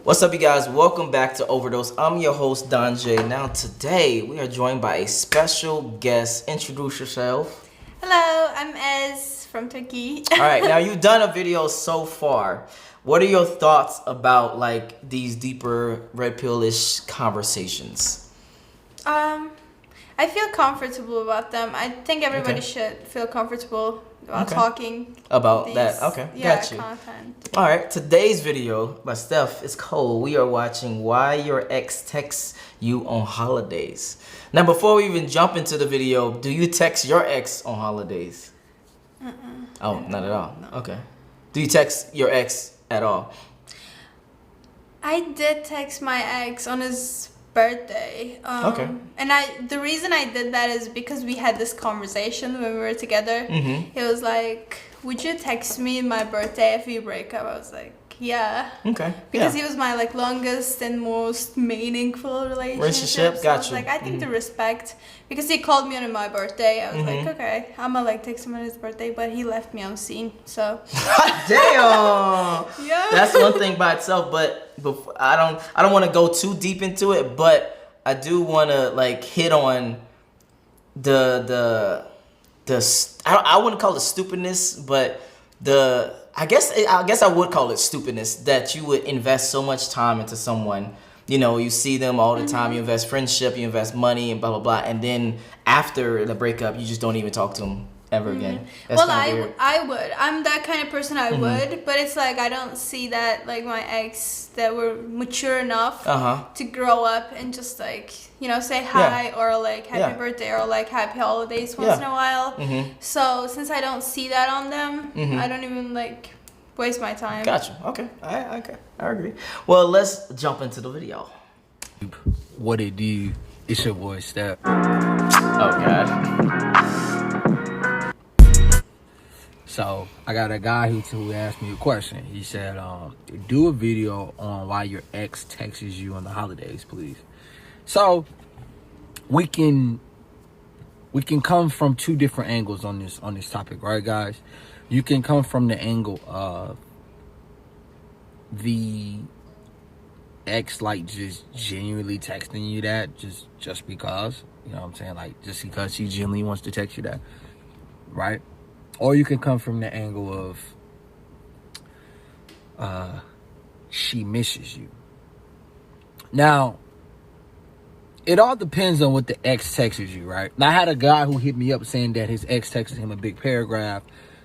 What's up, you guys? Welcome back to Overdose. I'm your host, Jaye. Now, today we are joined by a special guest. Introduce yourself. Hello, I'm Ez from Thic. All right, now you've done a video so far. What are your thoughts about like these deeper red pill-ish conversations? I feel comfortable about them. I think everybody should feel comfortable about talking about these, that. Okay, yeah, got you. Content. All right, today's video by Steph is cold. We are watching why your ex texts you on holidays. Now, before we even jump into the video, do you text your ex on holidays? Oh, not at all. No. Okay. Do you text your ex at all? I did text my ex on his birthday. Okay. And the reason I did that is because we had this conversation when we were together. Mm-hmm. He was like, "Would you text me my birthday if we break up?" I was like, "Yeah." Okay. Because he was my longest and most meaningful Relationship? So Got I was you. like, I think the respect, because he called me on my birthday. I was like, okay, I'm gonna text him on his birthday, but he left me on scene. So Damn. yeah, That's one thing by itself, but before, I don't want to go too deep into it, but I do want to hit on the I wouldn't call it stupidness, but I guess I would call it stupidness that you would invest so much time into someone. You know, you see them all the time, you invest friendship, you invest money, and blah blah blah, and then after the breakup, you just don't even talk to them ever again. That's well, kinda weird. I would. I'm that kind of person. I would, but it's like I don't see that my ex that were mature enough to grow up and just say hi or happy birthday or happy holidays once in a while. So since I don't see that on them, I don't even waste my time. Gotcha. Okay. I agree. Well, let's jump into the video. What it do? It's your boy Step. Oh God. So I got a guy who asked me a question. He said, "Do a video on why your ex texts you on the holidays, please." So we can come from two different angles on this topic, right, guys? You can come from the angle of the ex just genuinely texting you that just because, you know what I'm saying, just because she genuinely wants to text you that, right? Or you can come from the angle of she misses you. Now, it all depends on what the ex texts you, right? Now, I had a guy who hit me up saying that his ex texted him a big paragraph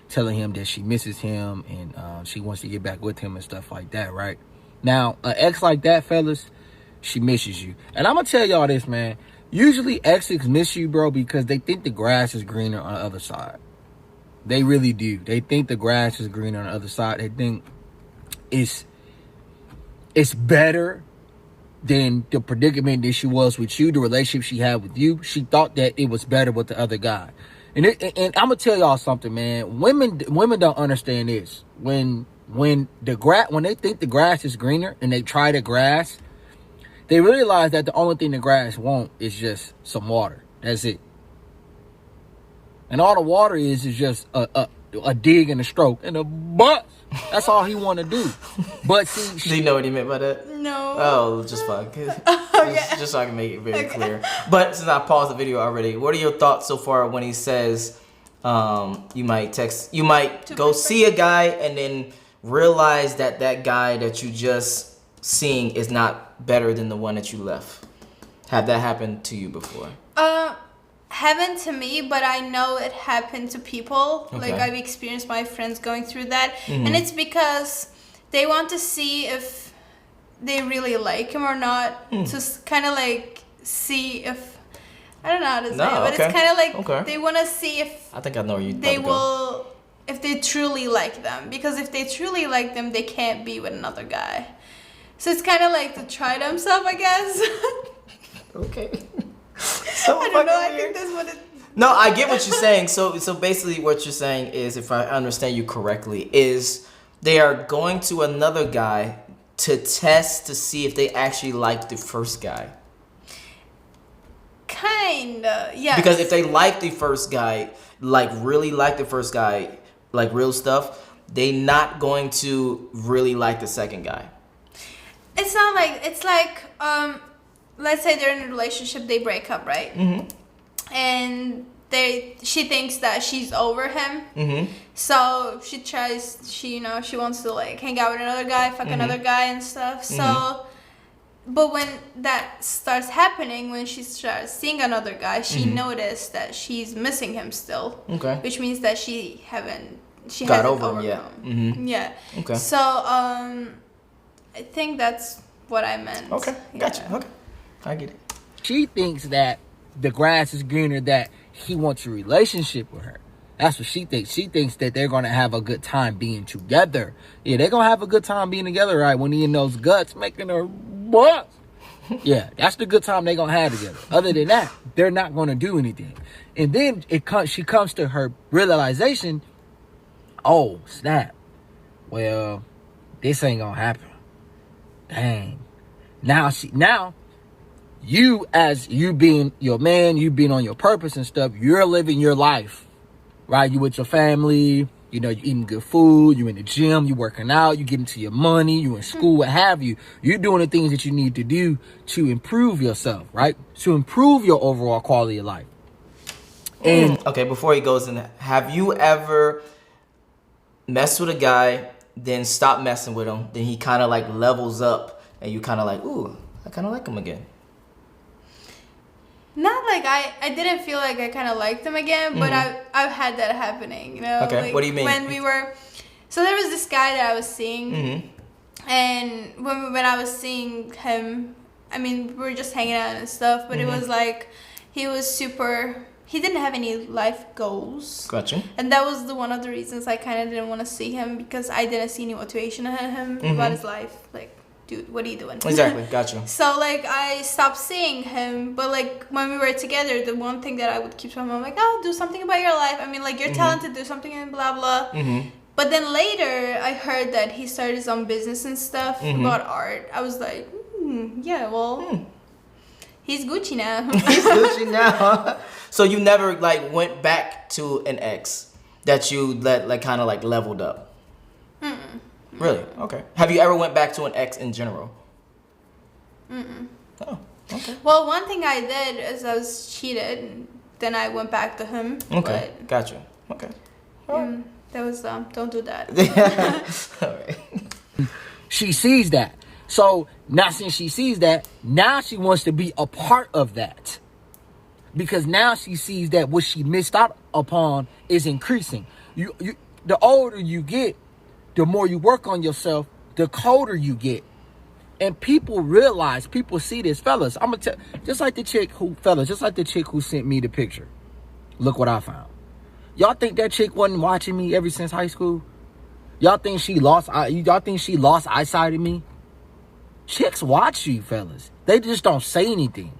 telling him that she misses him and she wants to get back with him and stuff like that, right? Now, an ex like that, fellas, she misses you. And I'm going to tell y'all this, man. Usually exes miss you, bro, because they think the grass is greener on the other side. They really do. They think the grass is greener on the other side. They think it's better than the predicament that she was with you, the relationship she had with you. She thought that it was better with the other guy. And I'm gonna tell y'all something, man. Women don't understand this. When they think the grass is greener and they try the grass, they realize that the only thing the grass wants is just some water. That's it. And all the water is just a dig and a stroke and a bust. That's all he want to do. But see, do you know what he meant by that? No. Oh, just fine. Just so I can make it very clear. But since I paused the video already, what are your thoughts so far when he says you might go see a guy and then realize that guy that you just seeing is not better than the one that you left? Have that happened to you before? Happened to me, but I know it happened to people. Okay. I've experienced my friends going through that, and it's because they want to see if they really like him or not. Just kind of see if, I don't know how to say it, but it's kind of they want to see if I think I know where you they will, if they truly like them. Because if they truly like them, they can't be with another guy. So it's kind of to try themselves, I guess. Okay. So I don't know. I think that's what it. No, I get what you're saying. So basically what you're saying is, if I understand you correctly, is they are going to another guy to test to see if they actually like the first guy. Kinda, yeah. Because if they like the first guy, really like the first guy, real stuff, they not going to really like the second guy. It's not like, it's like, let's say they're in a relationship, they break up, right? Mm-hmm. And she thinks that she's over him. Mm-hmm. So she wants to like hang out with another guy, fuck another guy and stuff. So, but when that starts happening, when she starts seeing another guy, she noticed that she's missing him still. Okay. Which means that she hasn't over him yet. Mm-hmm. Yeah. Okay. So, I think that's what I meant. Okay. Gotcha. Yeah. Okay. I get it. She thinks that the grass is greener, that he wants a relationship with her. That's what she thinks. She thinks that they're going to have a good time being together. Yeah, they're going to have a good time being together, right? When he in those guts making her what? Yeah, that's the good time they're going to have together. Other than that, they're not going to do anything. And then she comes to her realization, oh, snap. Well, this ain't going to happen. Dang. Now, you as you being your man, you being on your purpose and stuff, you're living your life, right? You with your family, you eating good food, you in the gym, you working out, you getting to your money, you in school, what have you. You're doing the things that you need to do to improve yourself, right? To improve your overall quality of life. And okay, before he goes in, have you ever messed with a guy, then stop messing with him, then he kind of like levels up and you kind of like, ooh, I kind of like him again? Not like I didn't feel like I kind of liked him again, but I've had that happening, Okay, like what do you mean? So there was this guy that I was seeing, and when I was seeing him, I mean, we were just hanging out and stuff, but it was like, he didn't have any life goals. Gotcha. And that was one of the reasons I kind of didn't want to see him, because I didn't see any motivation in him about his life, like, dude, what are you doing? Exactly, gotcha. So, like, I stopped seeing him, but, like, when we were together, the one thing that I would keep telling him, I'm like, oh, do something about your life. I mean, like, you're talented, do something and blah, blah. But then later, I heard that he started his own business and stuff about art. I was like, yeah, well, he's Gucci now. He's Gucci now. So you never, like, went back to an ex that you kind of, like, leveled up? Really? Okay. Have you ever went back to an ex in general? Oh, okay. Well, one thing I did is I was cheated, and then I went back to him. Okay, gotcha. Okay. That was don't do that. All right. She sees that. So now since she sees that, now she wants to be a part of that. Because now she sees that what she missed out upon is increasing. You the older you get, the more you work on yourself, the colder you get. And people see this, fellas. I'm gonna tell, just like the chick who sent me the picture. Look what I found. Y'all think that chick wasn't watching me ever since high school? Y'all think she lost eyesight of me? Chicks watch you, fellas. They just don't say anything.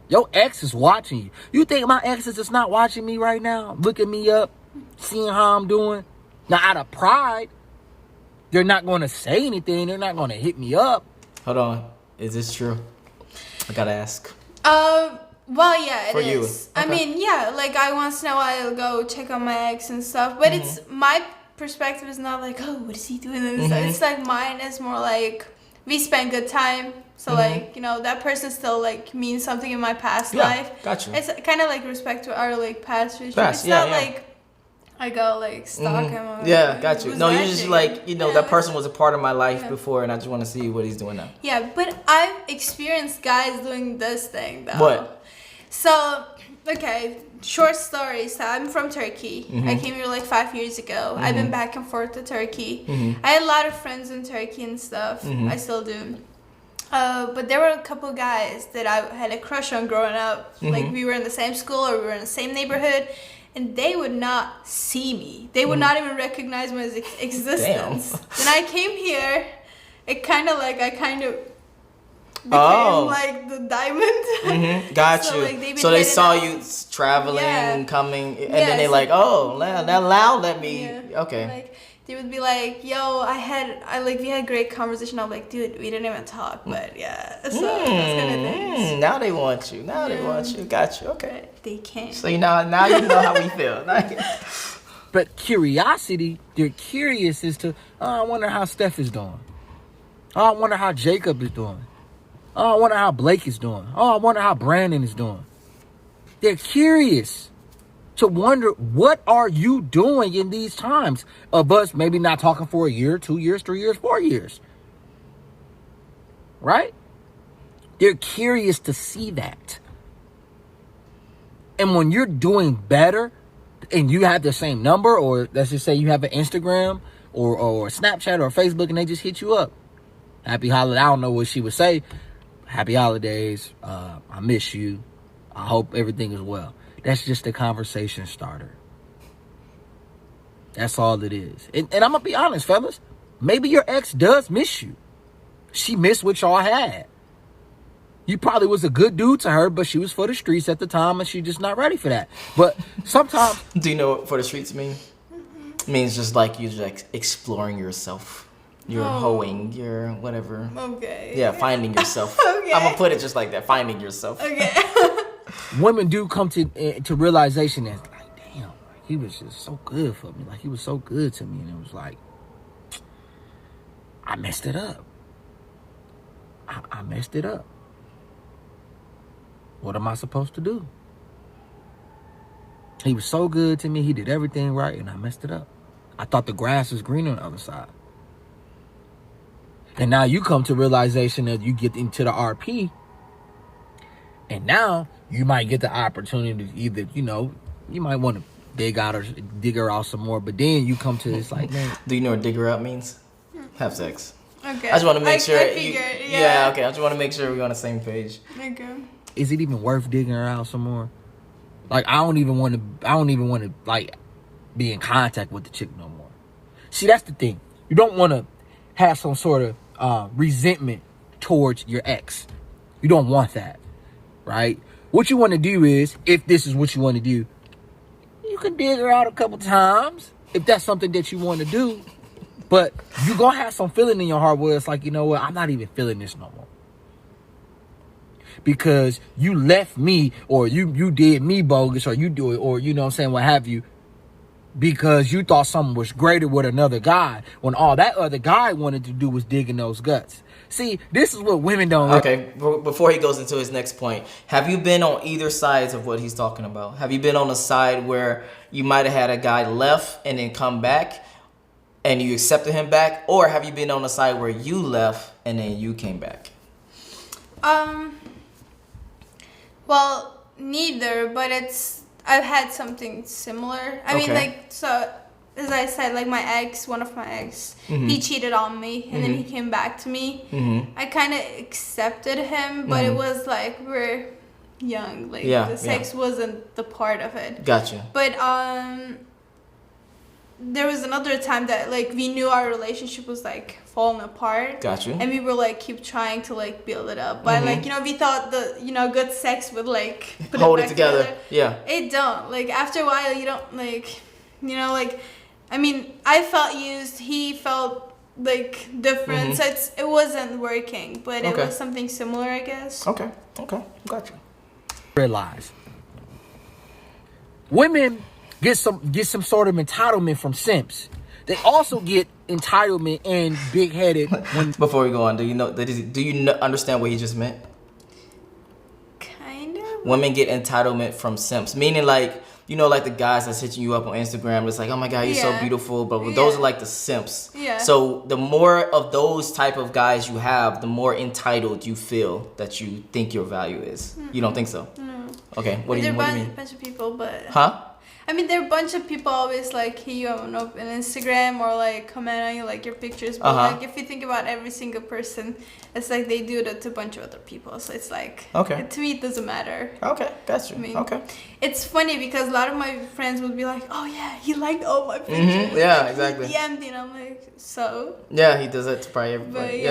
Your ex is watching you. You think my ex is just not watching me right now? Looking me up, seeing how I'm doing? Now, out of pride, they're not going to say anything. They're not going to hit me up. Hold on. Is this true? I gotta ask. Well, yeah, it For is. you. I mean, yeah, like, I once in a while go check on my ex and stuff, but it's, my perspective is not like, oh, what is he doing? It's like, mine is more like, we spend good time. So, like, that person still, like, means something in my past life. Gotcha. It's kind of like respect to our, like, past relationship. It's not like I go, like, stalk him. Or, yeah, got you. No, you're just like, that person was a part of my life before, and I just want to see what he's doing now. Yeah, but I've experienced guys doing this thing, though. What? So, okay, short story. So, I'm from Turkey. I came here, like, 5 years ago. I've been back and forth to Turkey. I had a lot of friends in Turkey and stuff. I still do. But there were a couple guys that I had a crush on growing up. Like, we were in the same school or we were in the same neighborhood. And they would not see me. They would not even recognize my existence. Then I came here. It kind of like, I kind of became like the diamond. Got you. Like, so they saw you traveling, coming, and then they like, oh, now let me. Okay. Like, they would be like, yo, we had great conversation. I'm like, dude, we didn't even talk, but yeah. So those kind of things. Now they want you. They want you. Got you. Okay. But they can't. So now you know how we feel. But curiosity, they're curious as to, I wonder how Steph is doing. Oh, I wonder how Jacob is doing. Oh, I wonder how Blake is doing. Oh, I wonder how Brandon is doing. They're curious to wonder, what are you doing in these times of us maybe not talking for a year, 2 years, 3 years, 4 years? Right? They're curious to see that. And when you're doing better and you have the same number, or let's just say you have an Instagram or Snapchat or Facebook, and they just hit you up. Happy holiday. I don't know what she would say. Happy holidays. I miss you. I hope everything is well. That's just a conversation starter. That's all it is. And I'm going to be honest, fellas. Maybe your ex does miss you. She missed what y'all had. You probably was a good dude to her, but she was for the streets at the time, and she just not ready for that. But sometimes... Do you know what for the streets mean? It means just like you're like exploring yourself. You're hoeing, you're whatever. Okay. Yeah, finding yourself. Okay. I'm going to put it just like that, finding yourself. Okay. Women do come to realization that, like, damn, he was just so good for me. Like, he was so good to me. And it was like, I messed it up. I messed it up. What am I supposed to do? He was so good to me. He did everything right, and I messed it up. I thought the grass was greener on the other side. And now you come to realization that you get into the RP, and now you might get the opportunity to either, you might want to dig her out some more, but then you come to this like, man. Do you know what dig her out means? Have sex. Okay. I just want to make sure. I figured, yeah. Okay. I just want to make sure we're on the same page. Okay. Is it even worth digging her out some more? Like, I don't even want to like be in contact with the chick no more. See, that's the thing. You don't want to have some sort of resentment towards your ex. You don't want that, right? What you want to do is, if this is what you want to do, you can dig her out a couple times if that's something that you want to do. But you're going to have some feeling in your heart where it's like, you know what, I'm not even feeling this no more. Because you left me, or you did me bogus, or you do it, or you know what I'm saying, what have you, because you thought something was greater with another guy, when all that other guy wanted to do was dig in those guts. See, this is what women don't like. Okay, before he goes into his next point, have you been on either sides of what he's talking about? Have you been on a side where you might have had a guy left and then come back and you accepted him back? Or have you been on a side where you left and then you came back? Well, neither, but I've had something similar. I mean, like, so, as I said, like, one of my ex, he cheated on me, and then he came back to me. I kind of accepted him, but it was like, we're young. Like, the sex wasn't the part of it. Gotcha. But, there was another time that, like, we knew our relationship was, like, falling apart. Gotcha. And we were, like, keep trying to, like, build it up. But, like, we thought good sex would, like, hold it together. Yeah. It don't. Like, after a while, you don't, like, I mean, I felt used. He felt, like, different. So it wasn't working. But it was something similar, I guess. Okay. Gotcha. Realize. Women get some sort of entitlement from simps. They also get entitlement and big-headed when... Before we go on, do you understand what he just meant? Kind of. Women get entitlement from simps, meaning like, like the guys that's hitting you up on Instagram. It's like, oh my God, you're so beautiful. But those are like the simps. Yeah. So the more of those type of guys you have, the more entitled you feel that you think your value is. You don't think so? No. Okay. What do you mean? There are a bunch of people, but... Huh? I mean, there are a bunch of people always like hit you up on Instagram or like comment on you like your pictures. But like if you think about every single person, it's like they do that to a bunch of other people. So it's like, to me, it doesn't matter. Okay, that's true. I mean, it's funny because a lot of my friends would be like, oh yeah, he liked all my pictures. Yeah, exactly. He DM'd, and I'm like, so? Yeah, he does that to probably everybody.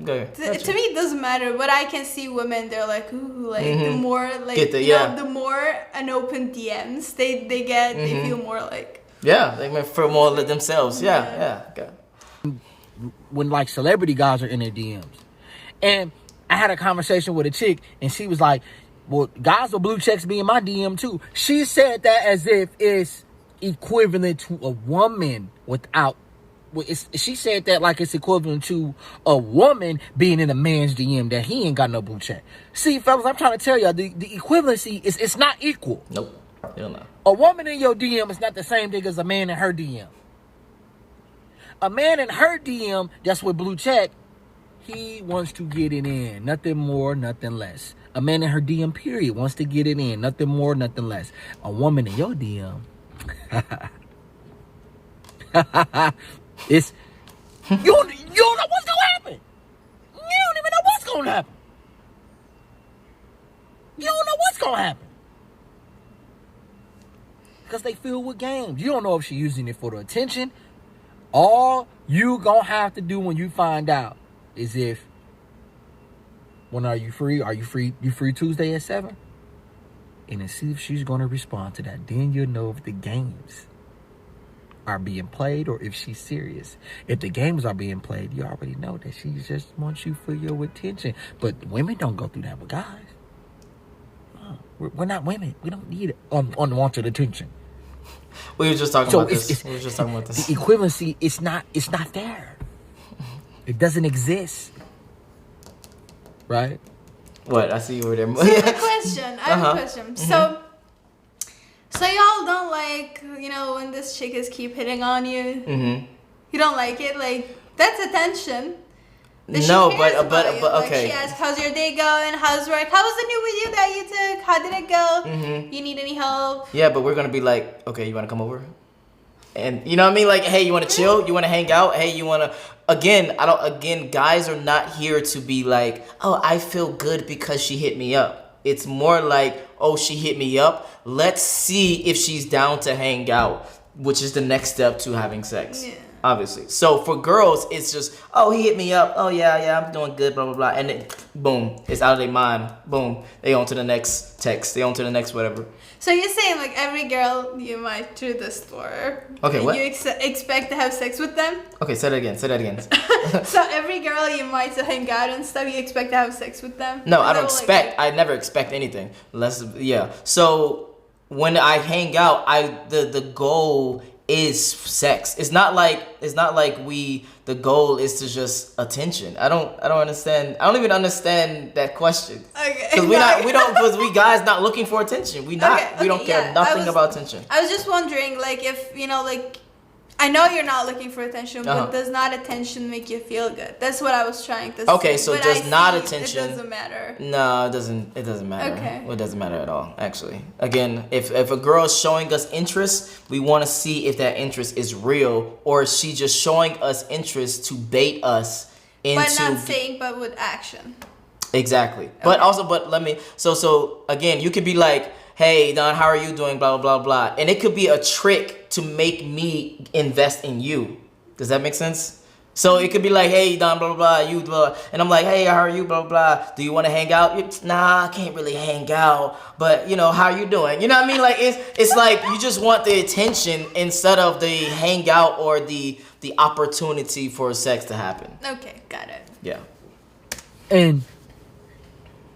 But to me, it doesn't matter. But I can see women, they're like, ooh, like the more like, the more unopened DMs they get, they feel more like... Yeah, they might feel more like themselves. Yeah. Okay. When like celebrity guys are in their DMs. And I had a conversation with a chick and she was like, well, guys with blue checks be in my DM too. She said that as if it's equivalent to a woman without she said that like it's equivalent to a woman being in a man's DM that he ain't got no blue check. See, fellas, I'm trying to tell y'all the equivalency is it's not equal. Nope. Hell no. A woman in your DM is not the same thing as a man in her DM. A man in her DM that's with blue check, he wants to get it in. Nothing more, nothing less. A man in her DM, period, wants to get it in. Nothing more, nothing less. A woman in your DM, it's you don't know what's gonna happen. You don't even know what's gonna happen. You don't know what's gonna happen. Because they filled with games. You don't know if she's using it for the attention. All you gonna have to do when you find out is when are you free? Are you free? You free Tuesday at 7? And then see if she's gonna respond to that. Then you'll know if the games are being played or if she's serious. If the games are being played, you already know that she just wants you for your attention. But women don't go through that with guys. We're not women. We don't need unwanted attention. We were just talking about this. We were just talking about this. The equivalency, it's not there. It doesn't exist. Right? What? I see you over there. So I have a question. I have a question. So y'all don't like, when this chick is keep hitting on you? Mm-hmm. You don't like it? Like, that's attention. No, but okay. Like, she asks, how's your day going? How's work? How was the new video that you took? How did it go? Mm-hmm. You need any help? Yeah, but we're gonna be like, okay, you wanna come over? And you know what I mean? Like, hey, you wanna chill? You wanna hang out? Hey, you wanna... Again, guys are not here to be like, oh, I feel good because she hit me up. It's more like, oh, she hit me up. Let's see if she's down to hang out, which is the next step to having sex. Yeah. Obviously. So for girls, it's just, oh, he hit me up. Oh, yeah, I'm doing good, blah, blah, blah. And then, boom, it's out of their mind. Boom. They on to the next text. They on to the next whatever. So you're saying, like, every girl you might to the store. Okay, what? You expect to have sex with them? Okay, say that again. So every girl you might to hang out and stuff, you expect to have sex with them? No, I don't expect. I never expect anything. So when I hang out, the goal is sex. It's not like the goal is to just attention. I don't understand. I don't even understand that question. Okay. Because we guys not looking for attention. We don't care nothing about attention. I was just wondering, like, if I know you're not looking for attention, but does not attention make you feel good? That's what I was trying to say. Okay, so does not attention... It doesn't matter. No, it doesn't matter. Okay. Well, it doesn't matter at all, actually. Again, if a girl is showing us interest, we want to see if that interest is real, or is she just showing us interest to bait us into... But not saying, but with action. Exactly. Okay. But let me... So again, you could be like, hey, Don, how are you doing? Blah, blah, blah, blah. And it could be a trick to make me invest in you. Does that make sense? So it could be like, hey, Don, blah, blah, blah, you, blah. And I'm like, hey, how are you? Blah, blah, blah. Do you want to hang out? Nah, I can't really hang out. But, how are you doing? You know what I mean? Like, it's like you just want the attention instead of the hangout or the opportunity for sex to happen. Okay, got it. Yeah. And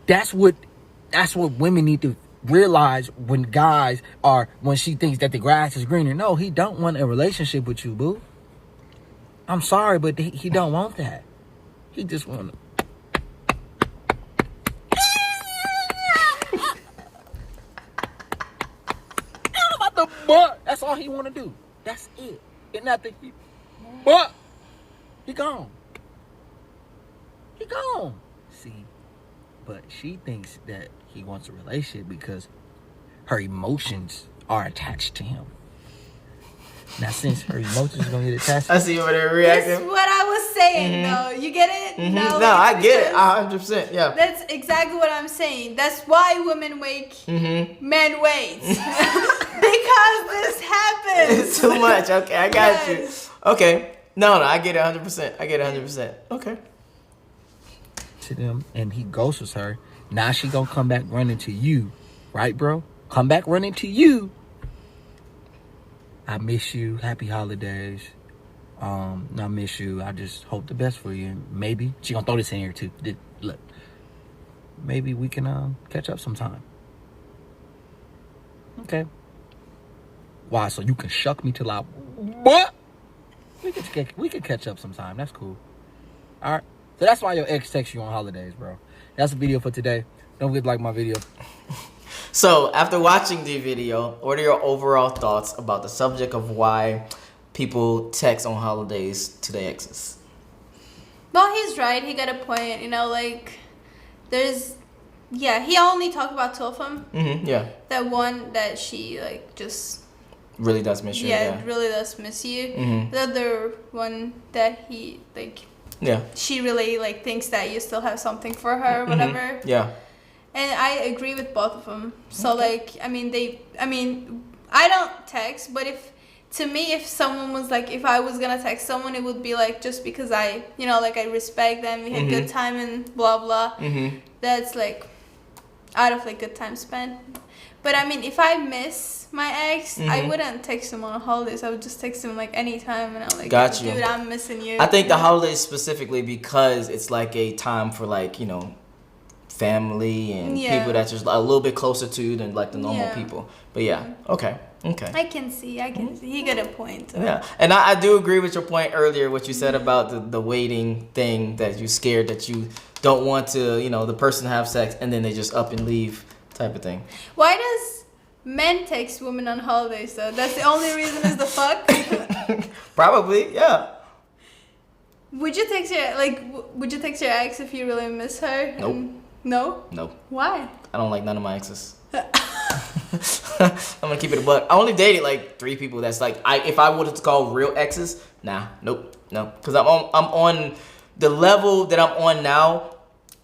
that's what women need to realize when she thinks that the grass is greener. No, he don't want a relationship with you, boo. I'm sorry, but he don't want that. He just want to... about the butt. That's all he want to do. That's it. And nothing. But he gone. He gone. See, but she thinks that he wants a relationship because her emotions are attached to him. Now, since her emotions are gonna get attached, I see you over there reacting. That's what I was saying, though. You get it? Mm-hmm. No, I get it. 100%. Yeah. That's exactly what I'm saying. That's why women wait, men wait, because this happens. It's too much. Okay, I got you. Okay. No, I get it 100%. I get it 100%. Okay. To them, and he ghosts her. Now she gonna come back running to you, right, bro? Come back running to you. I miss you. Happy holidays. I miss you. I just hope the best for you. Maybe she gonna throw this in here too. Look, maybe we can catch up sometime. Okay. Why? So you can shuck me till I what? We could catch up sometime. That's cool. All right. So that's why your ex texts you on holidays, bro. That's the video for today. Don't forget to like my video. So after watching the video, what are your overall thoughts about the subject of why people text on holidays to their exes? Well, he's right. He got a point. You know, like there's. Yeah, he only talked about two of them. Mm-hmm, yeah. That one that she, like, just... Really does miss you, yeah. Really does miss you. Mm-hmm. The other one that he, like... Yeah. She really, like, thinks that you still have something for her or whatever. Mm-hmm. Yeah. And I agree with both of them. So, like, I don't text, but to me, if someone was, like, if I was gonna text someone, it would be, like, just because I, you know, like, I respect them, we had good time and blah, blah. Mm-hmm. That's, like... out of like good time spent. But I mean, if I miss my ex, I wouldn't text him on holidays. I would just text him like anytime, and I'm like, dude, I'm missing you. I think the holidays specifically because it's like a time for like, you know, family and people that's just a little bit closer to than like the normal people. But okay. I can see. He got a point. Yeah, and I do agree with your point earlier, what you said about the waiting thing, that you're scared that you don't want to, you know, the person have sex and then they just up and leave type of thing. Why does men text women on holidays though? That's the only reason is the fuck? Probably, yeah. Would you text your ex if you really miss her? Nope. No? Nope. Why? I don't like none of my exes. I'm gonna keep it a buck. I only dated like 3 people that's like, if I wanted to call real exes, no. Because I'm on the level that I'm on now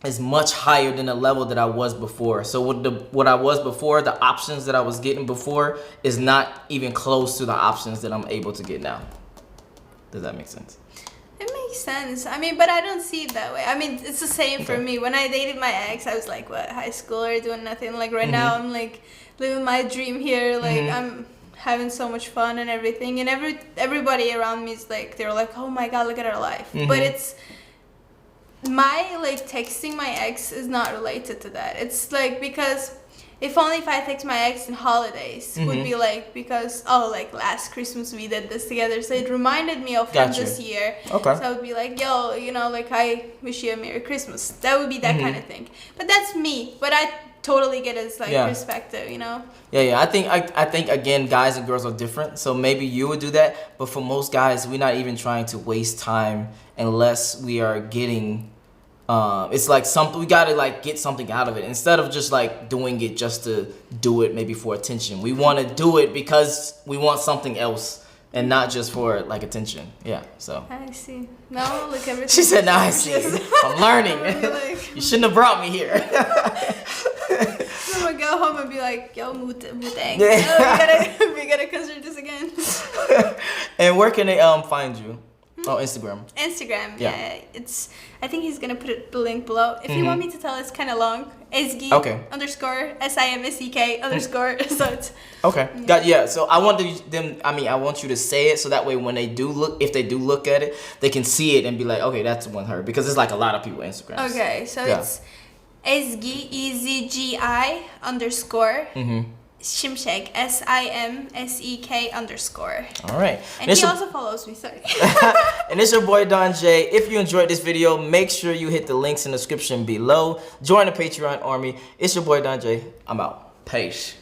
is much higher than the level that I was before. So what I was before, the options that I was getting before is not even close to the options that I'm able to get now. Does that make sense? It makes sense. I mean, but I don't see it that way. I mean, it's the same for me. When I dated my ex, I was like, what, high schooler, doing nothing. Like right now, I'm like living my dream here. Like I'm having so much fun and everything. And everybody around me is like, they're like, oh my God, look at our life. But it's my like texting my ex is not related to that. It's like because if I text my ex in holidays would be like because like last Christmas we did this together, so it reminded me of him this year. Okay. So I would be like, yo, you know, like I wish you a Merry Christmas. That would be that kind of thing. But that's me. But I totally get his like perspective, you know. Yeah. I think again, guys and girls are different. So maybe you would do that, but for most guys, we're not even trying to waste time unless we are getting. It's like something we gotta like get something out of it instead of just like doing it just to do it maybe for attention. We want to do it because we want something else and not just for like attention. Yeah, so I see. No, look, everything. She said, "Now I see. I'm learning. You shouldn't have brought me here." I'm gonna go home and be like, "Yo, Mutang, we gotta consider this again." And where can they find you? Oh, Instagram. Yeah. I think he's gonna put the link below. If you want me to tell, it's kind of long. Esgi _ SIMSEK _ So it's okay. So I want I want you to say it so that way when if they do look at it, they can see it and be like, okay, that's one her, because it's like a lot of people Instagram. Okay, so it's Esgi EZGI _ Shimshek SIMSEK _ All right. And he also follows me, sorry. And it's your boy Don Jaye. If you enjoyed this video, make sure you hit the links in the description below. Join the Patreon army. It's your boy Don Jaye. I'm out. Peace.